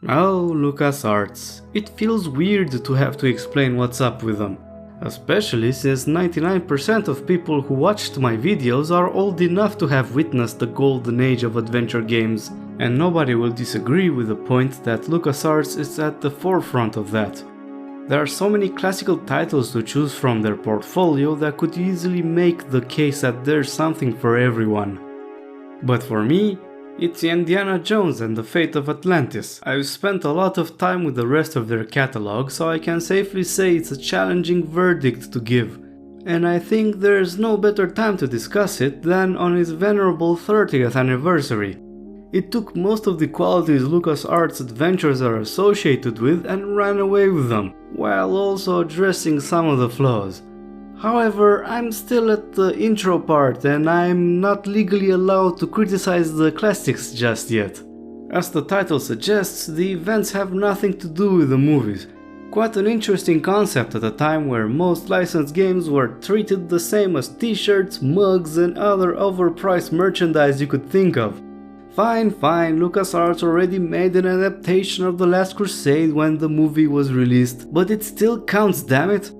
Oh, LucasArts. It feels weird to have to explain what's up with them. Especially since 99% of people who watched my videos are old enough to have witnessed the golden age of adventure games, and nobody will disagree with the point that LucasArts is at the forefront of that. There are so many classical titles to choose from their portfolio that could easily make the case that there's something for everyone. But for me, it's Indiana Jones and the Fate of Atlantis. I've spent a lot of time with the rest of their catalog, so I can safely say it's a challenging verdict to give. And I think there's no better time to discuss it than on its venerable 30th anniversary. It took most of the qualities LucasArts adventures are associated with and ran away with them, while also addressing some of the flaws. However, I'm still at the intro part and I'm not legally allowed to criticize the classics just yet. As the title suggests, the events have nothing to do with the movies. Quite an interesting concept at a time where most licensed games were treated the same as t-shirts, mugs and other overpriced merchandise you could think of. Fine, LucasArts already made an adaptation of The Last Crusade when the movie was released, but it still counts, damn it!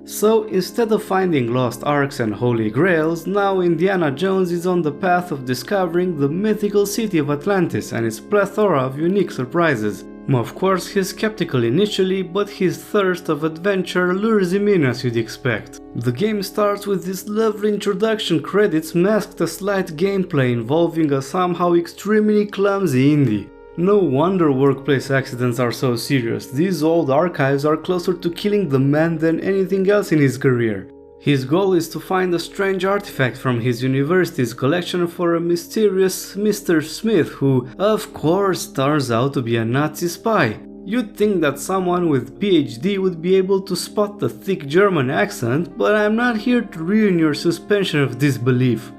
So instead of finding lost arks and holy grails, now Indiana Jones is on the path of discovering the mythical city of Atlantis and its plethora of unique surprises. Of course, he's skeptical initially, but his thirst of adventure lures him in as you'd expect. The game starts with these lovely introduction credits masked a slight gameplay involving a somehow extremely clumsy indie. No wonder workplace accidents are so serious. These old archives are closer to killing the man than anything else in his career. His goal is to find a strange artifact from his university's collection for a mysterious Mr. Smith who, of course, turns out to be a Nazi spy. You'd think that someone with PhD would be able to spot the thick German accent, but I'm not here to ruin your suspension of disbelief.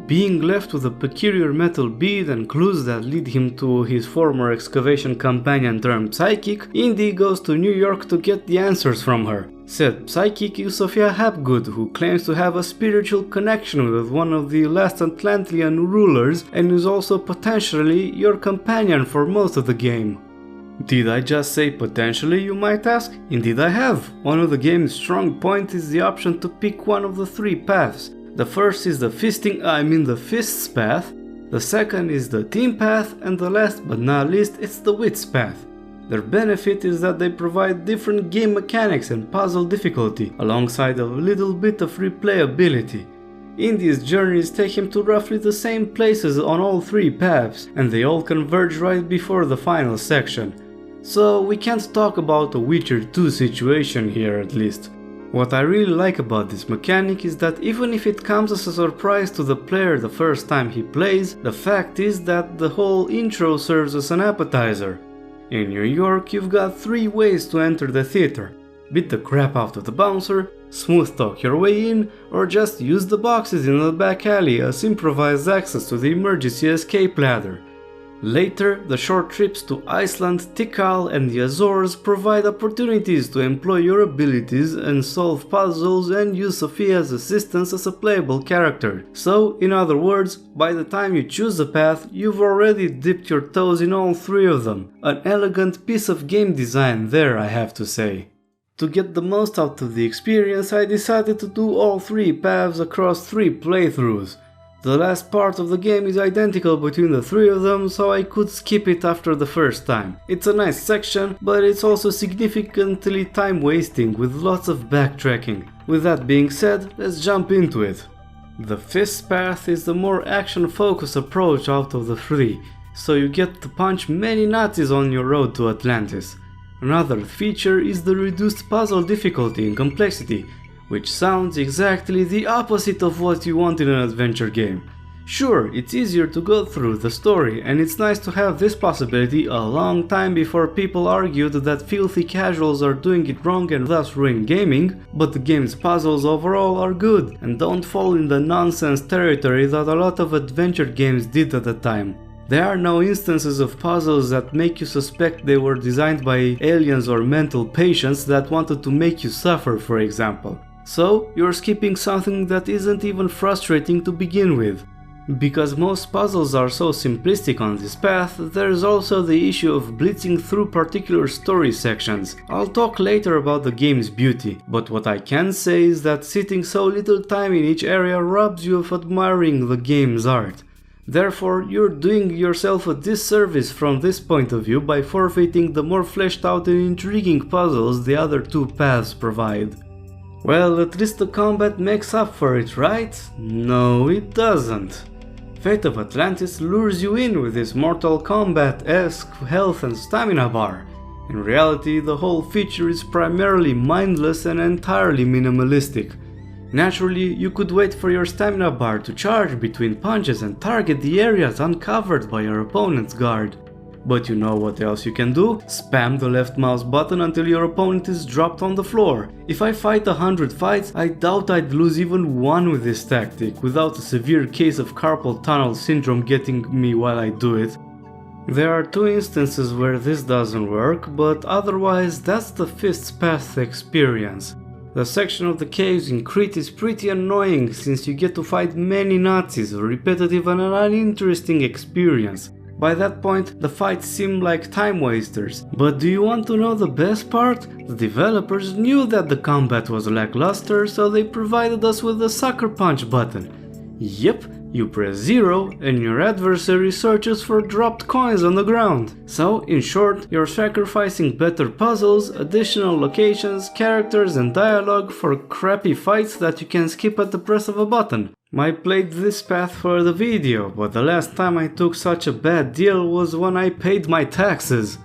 Being left with a peculiar metal bead and clues that lead him to his former excavation companion termed Psychic, Indy goes to New York to get the answers from her. Said Psychic is Sophia Hapgood, who claims to have a spiritual connection with one of the last Atlantean rulers and is also potentially your companion for most of the game. Did I just say potentially, you might ask? Indeed I have. One of the game's strong points is the option to pick one of the three paths. The first is the the fists path, the second is the team path, and the last but not least it's the wits path. Their benefit is that they provide different game mechanics and puzzle difficulty, alongside a little bit of replayability. Indy's journeys take him to roughly the same places on all three paths, and they all converge right before the final section. So we can't talk about a Witcher 2 situation here at least. What I really like about this mechanic is that even if it comes as a surprise to the player the first time he plays, the fact is that the whole intro serves as an appetizer. In New York, you've got three ways to enter the theater: beat the crap out of the bouncer, smooth talk your way in, or just use the boxes in the back alley as improvised access to the emergency escape ladder. Later, the short trips to Iceland, Tikal and the Azores provide opportunities to employ your abilities and solve puzzles and use Sophia's assistance as a playable character. So, in other words, by the time you choose a path, you've already dipped your toes in all three of them. An elegant piece of game design there, I have to say. To get the most out of the experience, I decided to do all three paths across 3 playthroughs. The last part of the game is identical between the 3 of them, so I could skip it after the first time. It's a nice section, but it's also significantly time wasting with lots of backtracking. With that being said, let's jump into it. The fist path is the more action-focused approach out of the 3, so you get to punch many Nazis on your road to Atlantis. Another feature is the reduced puzzle difficulty and complexity, which sounds exactly the opposite of what you want in an adventure game. Sure, it's easier to go through the story, and it's nice to have this possibility a long time before people argued that filthy casuals are doing it wrong and thus ruin gaming, but the game's puzzles overall are good and don't fall in the nonsense territory that a lot of adventure games did at the time. There are no instances of puzzles that make you suspect they were designed by aliens or mental patients that wanted to make you suffer, for example. So, you're skipping something that isn't even frustrating to begin with. Because most puzzles are so simplistic on this path, there's also the issue of blitzing through particular story sections. I'll talk later about the game's beauty, but what I can say is that sitting so little time in each area robs you of admiring the game's art. Therefore, you're doing yourself a disservice from this point of view by forfeiting the more fleshed out and intriguing puzzles the other two paths provide. Well, at least the combat makes up for it, right? No, it doesn't. Fate of Atlantis lures you in with this Mortal Kombat-esque health and stamina bar. In reality, the whole feature is primarily mindless and entirely minimalistic. Naturally, you could wait for your stamina bar to charge between punches and target the areas uncovered by your opponent's guard. But you know what else you can do? Spam the left mouse button until your opponent is dropped on the floor. If I fight 100 fights, I doubt I'd lose even one with this tactic, without a severe case of carpal tunnel syndrome getting me while I do it. There are two instances where this doesn't work, but otherwise that's the Fist's Path experience. The section of the caves in Crete is pretty annoying since you get to fight many Nazis, a repetitive and an uninteresting experience. By that point, the fights seem like time wasters. But do you want to know the best part? The developers knew that the combat was lackluster, so they provided us with the sucker punch button. Yep, you press 0 and your adversary searches for dropped coins on the ground. So, in short, you're sacrificing better puzzles, additional locations, characters and dialogue for crappy fights that you can skip at the press of a button. I played this path for the video, but the last time I took such a bad deal was when I paid my taxes.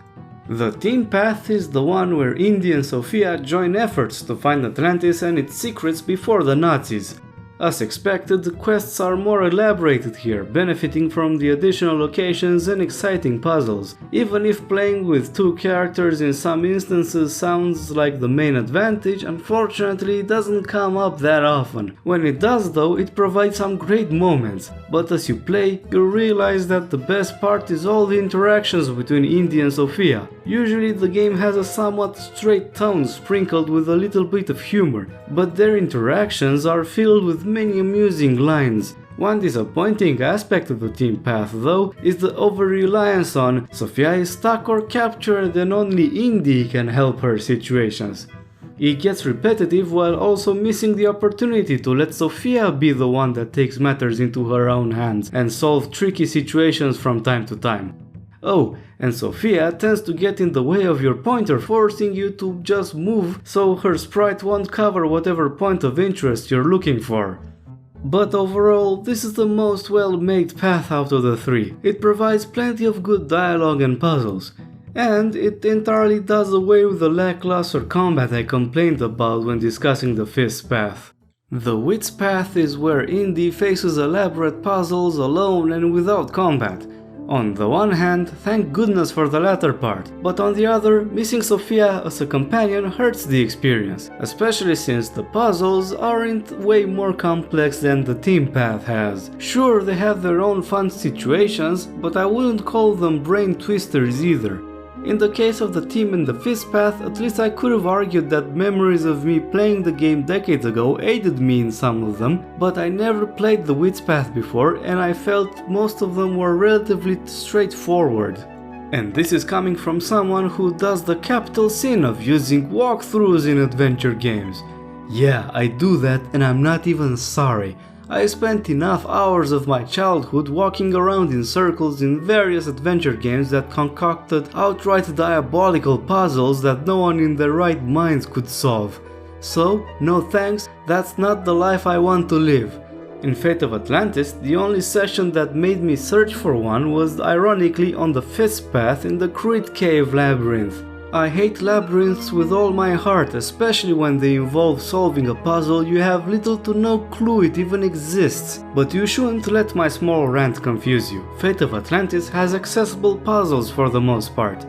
The team path is the one where Indy and Sophia join efforts to find Atlantis and its secrets before the Nazis. As expected, the quests are more elaborated here, benefiting from the additional locations and exciting puzzles. Even if playing with two characters in some instances sounds like the main advantage, unfortunately it doesn't come up that often. When it does though, it provides some great moments. But as you play, you realize that the best part is all the interactions between Indy and Sophia. Usually the game has a somewhat straight tone sprinkled with a little bit of humor, but their interactions are filled with many amusing lines. One disappointing aspect of the team path though is the over-reliance on Sophia is stuck or captured and only Indy can help her situations. It gets repetitive while also missing the opportunity to let Sophia be the one that takes matters into her own hands and solve tricky situations from time to time. Oh, and Sophia tends to get in the way of your pointer, forcing you to just move so her sprite won't cover whatever point of interest you're looking for. But overall, this is the most well-made path out of the three. It provides plenty of good dialogue and puzzles. And it entirely does away with the lackluster combat I complained about when discussing the Fist's Path. The Wits path is where Indy faces elaborate puzzles alone and without combat. On the one hand, thank goodness for the latter part, but on the other, missing Sophia as a companion hurts the experience, especially since the puzzles aren't way more complex than the team path has. Sure, they have their own fun situations, but I wouldn't call them brain twisters either. In the case of the team and the Fist path, at least I could have argued that memories of me playing the game decades ago aided me in some of them, but I never played the Wits path before and I felt most of them were relatively straightforward. And this is coming from someone who does the capital sin of using walkthroughs in adventure games. Yeah, I do that and I'm not even sorry. I spent enough hours of my childhood walking around in circles in various adventure games that concocted outright diabolical puzzles that no one in their right minds could solve. So, no thanks, that's not the life I want to live. In Fate of Atlantis, the only session that made me search for one was ironically on the Fist path in the Crete Cave Labyrinth. I hate labyrinths with all my heart, especially when they involve solving a puzzle you have little to no clue it even exists. But you shouldn't let my small rant confuse you. Fate of Atlantis has accessible puzzles for the most part.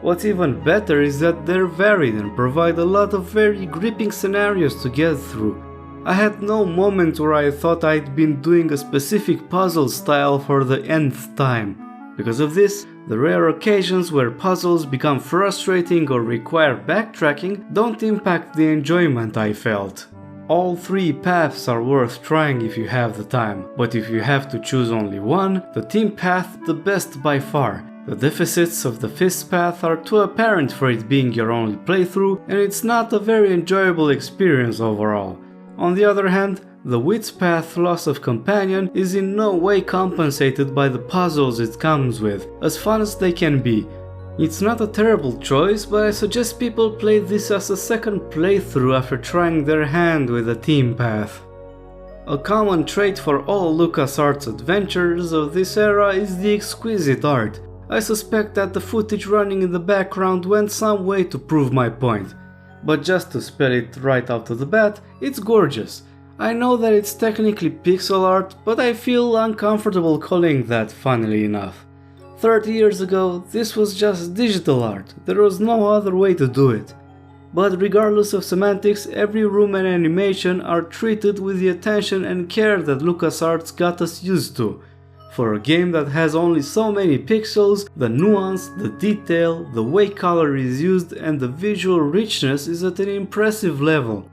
What's even better is that they're varied and provide a lot of very gripping scenarios to get through. I had no moment where I thought I'd been doing a specific puzzle style for the nth time. Because of this, the rare occasions where puzzles become frustrating or require backtracking don't impact the enjoyment I felt. All three paths are worth trying if you have the time, but if you have to choose only one, the team path the best by far. The deficits of the fist path are too apparent for it being your only playthrough, and it's not a very enjoyable experience overall. On the other hand, the Wits path loss of companion is in no way compensated by the puzzles it comes with, as fun as they can be. It's not a terrible choice, but I suggest people play this as a second playthrough after trying their hand with the team path. A common trait for all LucasArts adventures of this era is the exquisite art. I suspect that the footage running in the background went some way to prove my point. But just to spell it right out of the bat, it's gorgeous. I know that it's technically pixel art, but I feel uncomfortable calling that, funnily enough. 30 years ago, this was just digital art, there was no other way to do it. But regardless of semantics, every room and animation are treated with the attention and care that LucasArts got us used to. For a game that has only so many pixels, the nuance, the detail, the way color is used and the visual richness is at an impressive level.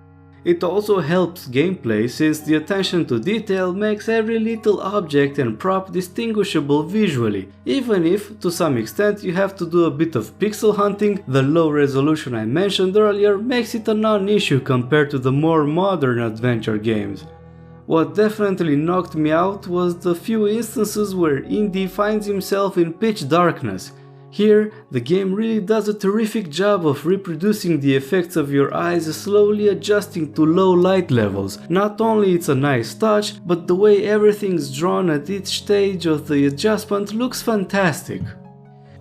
It also helps gameplay since the attention to detail makes every little object and prop distinguishable visually. Even if, to some extent, you have to do a bit of pixel hunting, the low resolution I mentioned earlier makes it a non-issue compared to the more modern adventure games. What definitely knocked me out was the few instances where Indy finds himself in pitch darkness. Here, the game really does a terrific job of reproducing the effects of your eyes slowly adjusting to low light levels. Not only it's a nice touch, but the way everything's drawn at each stage of the adjustment looks fantastic.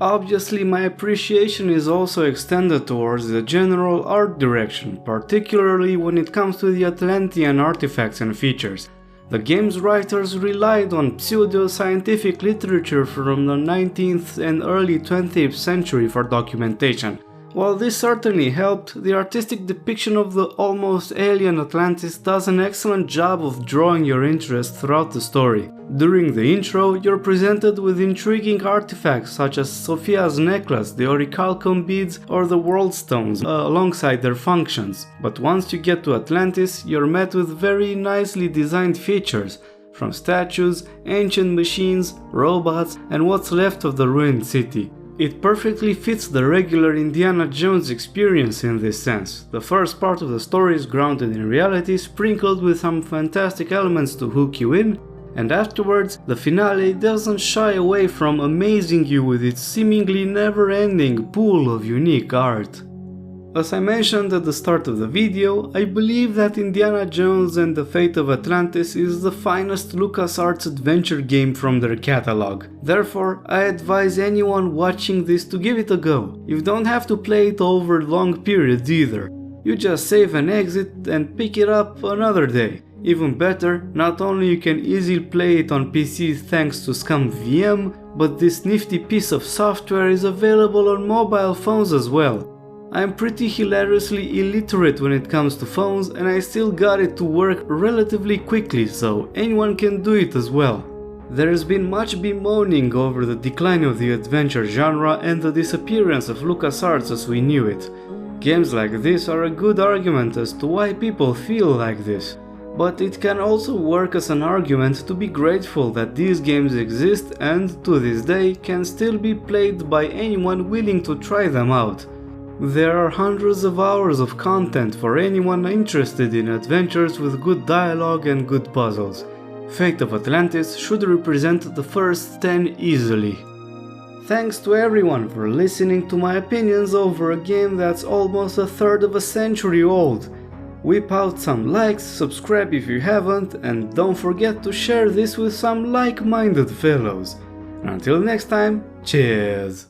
Obviously, my appreciation is also extended towards the general art direction, particularly when it comes to the Atlantean artifacts and features. The game's writers relied on pseudo-scientific literature from the 19th and early 20th century for documentation. While this certainly helped, the artistic depiction of the almost alien Atlantis does an excellent job of drawing your interest throughout the story. During the intro, you're presented with intriguing artifacts such as Sophia's necklace, the orichalcum beads, or the world stones alongside their functions. But once you get to Atlantis, you're met with very nicely designed features, from statues, ancient machines, robots, and what's left of the ruined city. It perfectly fits the regular Indiana Jones experience in this sense. The first part of the story is grounded in reality, sprinkled with some fantastic elements to hook you in, and afterwards, the finale doesn't shy away from amazing you with its seemingly never-ending pool of unique art. As I mentioned at the start of the video, I believe that Indiana Jones and the Fate of Atlantis is the finest LucasArts adventure game from their catalog. Therefore, I advise anyone watching this to give it a go. You don't have to play it over long periods either. You just save and exit and pick it up another day. Even better, not only you can easily play it on PC thanks to ScumVM, but this nifty piece of software is available on mobile phones as well. I'm pretty hilariously illiterate when it comes to phones and I still got it to work relatively quickly, so anyone can do it as well. There's been much bemoaning over the decline of the adventure genre and the disappearance of LucasArts as we knew it. Games like this are a good argument as to why people feel like this, but it can also work as an argument to be grateful that these games exist and, to this day, can still be played by anyone willing to try them out. There are hundreds of hours of content for anyone interested in adventures with good dialogue and good puzzles. Fate of Atlantis should represent the first 10 easily. Thanks to everyone for listening to my opinions over a game that's almost a third of a century old. Whip out some likes, subscribe if you haven't, and don't forget to share this with some like-minded fellows. Until next time, cheers!